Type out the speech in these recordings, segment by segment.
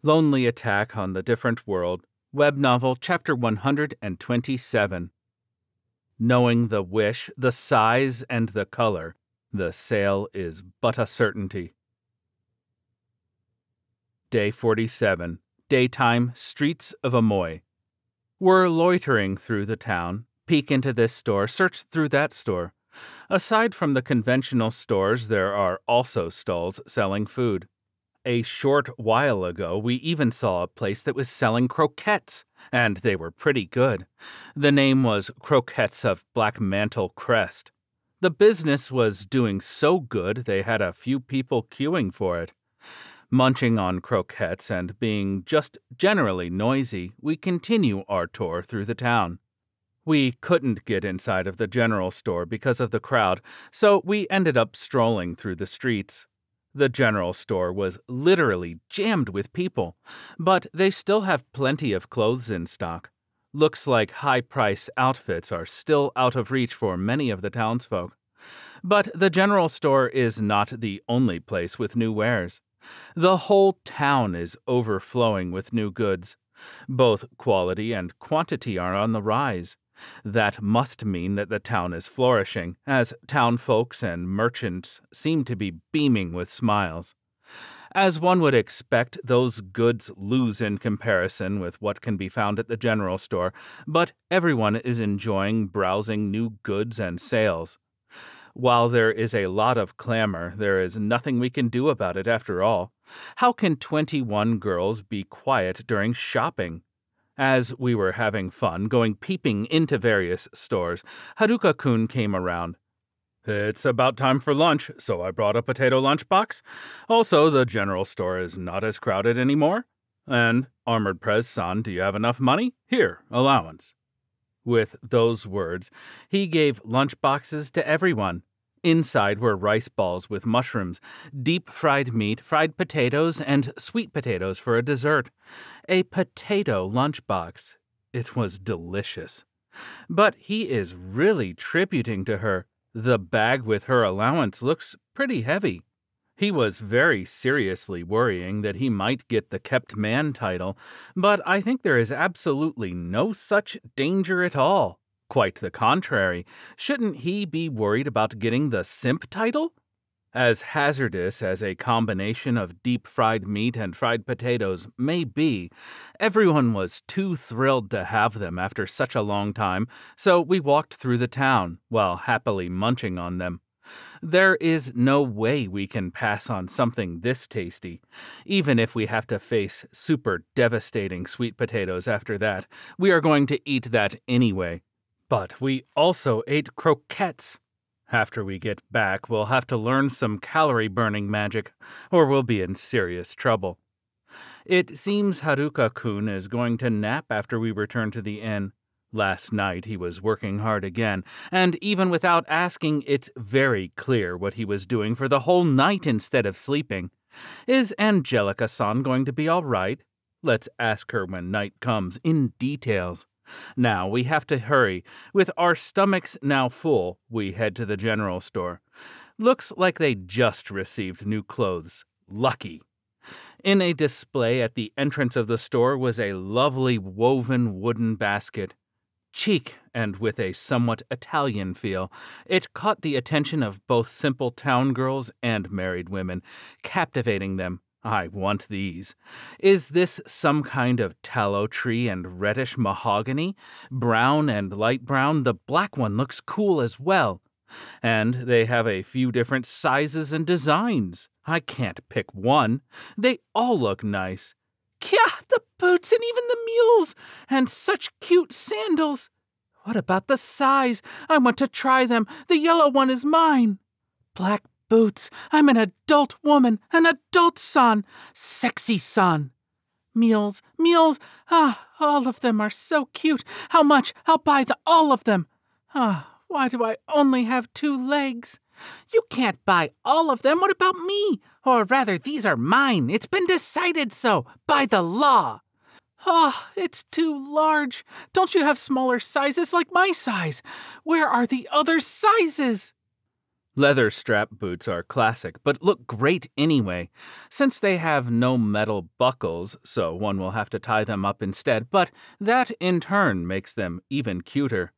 Lonely Attack on the Different World, Web Novel Chapter 127. Knowing the wish, the size, and the color, the sale is but a certainty. Day 47. Daytime, Streets of Amoy. We're loitering through the town. Peek into this store, search through that store. Aside from the conventional stores, there are also stalls selling food. A short while ago, we even saw a place that was selling croquettes, and they were pretty good. The name was Croquettes of Black Mantle Crest. The business was doing so good they had a few people queuing for it. Munching on croquettes and being just generally noisy, we continue our tour through the town. We couldn't get inside of the general store because of the crowd, so we ended up strolling through the streets. The general store was literally jammed with people, but they still have plenty of clothes in stock. Looks like high-price outfits are still out of reach for many of the townsfolk. But the general store is not the only place with new wares. The whole town is overflowing with new goods. Both quality and quantity are on the rise. That must mean that the town is flourishing, as town folks and merchants seem to be beaming with smiles. As one would expect, those goods lose in comparison with what can be found at the general store, but everyone is enjoying browsing new goods and sales. While there is a lot of clamor, there is nothing we can do about it after all. How can 21 girls be quiet during shopping? As we were having fun going peeping into various stores, Haruka-kun came around. "It's about time for lunch, so I brought a potato lunchbox. Also, the general store is not as crowded anymore. And, Armored Prez-san, do you have enough money? Here, allowance." With those words, he gave lunchboxes to everyone. Inside were rice balls with mushrooms, deep-fried meat, fried potatoes, and sweet potatoes for a dessert. A potato lunchbox. It was delicious. But he is really tributing to her. The bag with her allowance looks pretty heavy. He was very seriously worrying that he might get the kept man title, but I think there is absolutely no such danger at all. Quite the contrary. Shouldn't he be worried about getting the simp title? As hazardous as a combination of deep-fried meat and fried potatoes may be, everyone was too thrilled to have them after such a long time, so we walked through the town while happily munching on them. There is no way we can pass on something this tasty. Even if we have to face super devastating sweet potatoes after that, we are going to eat that anyway. But we also ate croquettes. After we get back, we'll have to learn some calorie-burning magic, or we'll be in serious trouble. It seems Haruka-kun is going to nap after we return to the inn. Last night he was working hard again, and even without asking, it's very clear what he was doing for the whole night instead of sleeping. Is Angelica-san going to be all right? Let's ask her when night comes, in details. Now we have to hurry. With our stomachs now full, we head to the general store. Looks like they just received new clothes. Lucky. In a display at the entrance of the store was a lovely woven wooden basket. Chic and with a somewhat Italian feel, it caught the attention of both simple town girls and married women, captivating them. I want these. Is this some kind of tallow tree and reddish mahogany? Brown and light brown, the black one looks cool as well. And they have a few different sizes and designs. I can't pick one. They all look nice. Kya, the boots and even the mules! And such cute sandals! What about the size? I want to try them. The yellow one is mine. Black boots. I'm an adult woman, an adult son, sexy son. Mules, all of them are so cute. How much? I'll buy all of them. Why do I only have 2 legs? You can't buy all of them. What about me? Or rather, these are mine. It's been decided so by the law. It's too large. Don't you have smaller sizes like my size? Where are the other sizes? Leather strap boots are classic, but look great anyway. Since they have no metal buckles, so one will have to tie them up instead, but that in turn makes them even cuter.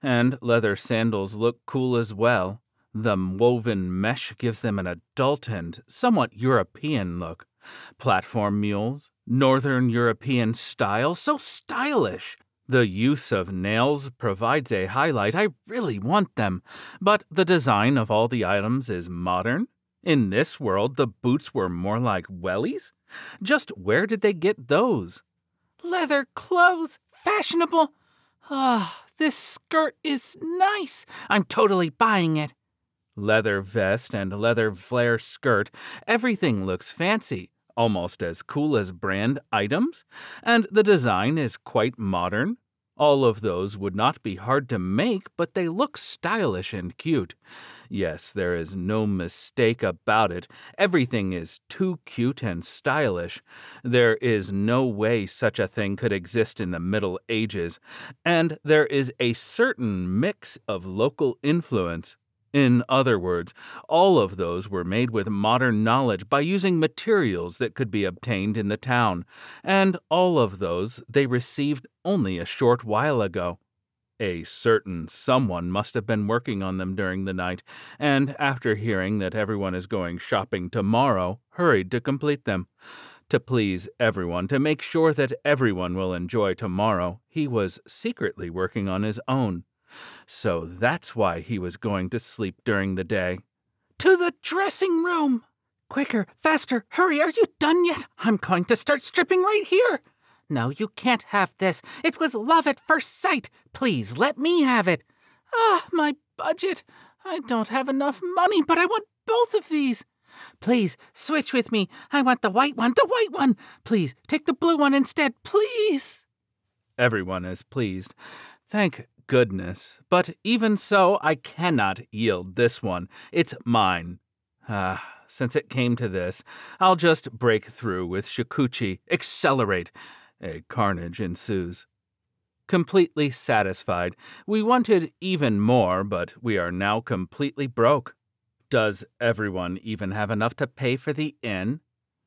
And leather sandals look cool as well. The woven mesh gives them an adult and somewhat European look. Platform mules, Northern European style, so stylish. The use of nails provides a highlight. I really want them. But the design of all the items is modern. In this world, the boots were more like wellies? Just where did they get those? Leather clothes, fashionable. This skirt is nice. I'm totally buying it. Leather vest and leather flare skirt, everything looks fancy. Almost as cool as brand items, and the design is quite modern. All of those would not be hard to make, but they look stylish and cute. Yes, there is no mistake about it. Everything is too cute and stylish. There is no way such a thing could exist in the Middle Ages, and there is a certain mix of local influence. In other words, all of those were made with modern knowledge by using materials that could be obtained in the town, and all of those they received only a short while ago. A certain someone must have been working on them during the night, and after hearing that everyone is going shopping tomorrow, hurried to complete them. To please everyone, to make sure that everyone will enjoy tomorrow, he was secretly working on his own. So that's why he was going to sleep during the day. To the dressing room! Quicker, faster, hurry, are you done yet? I'm going to start stripping right here. No, you can't have this. It was love at first sight. Please, let me have it. My budget. I don't have enough money, but I want both of these. Please, switch with me. I want the white one. Please, take the blue one instead, please. Everyone is pleased. Thank goodness. But even so, I cannot yield this one. It's mine. Since it came to this, I'll just break through with Shikuchi. Accelerate. A carnage ensues. Completely satisfied, we wanted even more, but we are now completely broke. Does everyone even have enough to pay for the inn?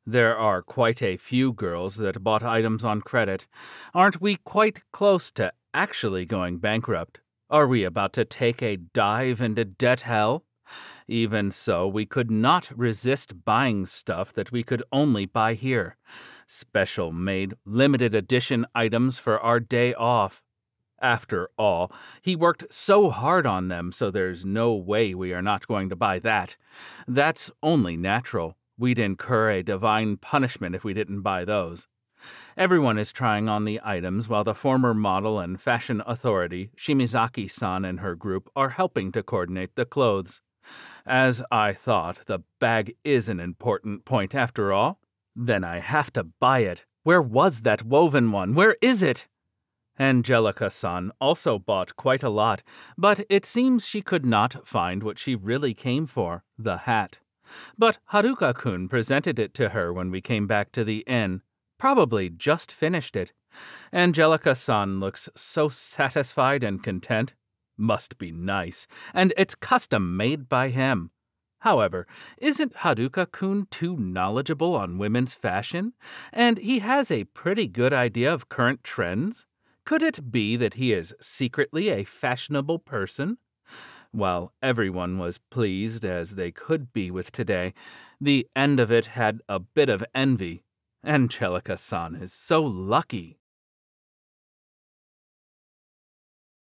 There are quite a few girls that bought items on credit. Aren't we quite close to actually going bankrupt? Are we about to take a dive into debt hell? Even so, we could not resist buying stuff that we could only buy here. Special made, limited edition items for our day off. After all, he worked so hard on them, so there's no way we are not going to buy that. That's only natural. We'd incur a divine punishment if we didn't buy those. Everyone is trying on the items while the former model and fashion authority, Shimizaki-san and her group, are helping to coordinate the clothes. As I thought, the bag is an important point after all. Then I have to buy it. Where was that woven one? Where is it? Angelica-san also bought quite a lot, but it seems she could not find what she really came for, the hat. But Haruka-kun presented it to her when we came back to the inn. Probably just finished it. Angelica-san looks so satisfied and content. Must be nice, and it's custom-made by him. However, isn't Haruka-kun too knowledgeable on women's fashion? And he has a pretty good idea of current trends? Could it be that he is secretly a fashionable person? While everyone was pleased as they could be with today, the end of it had a bit of envy. Angelica-san is so lucky.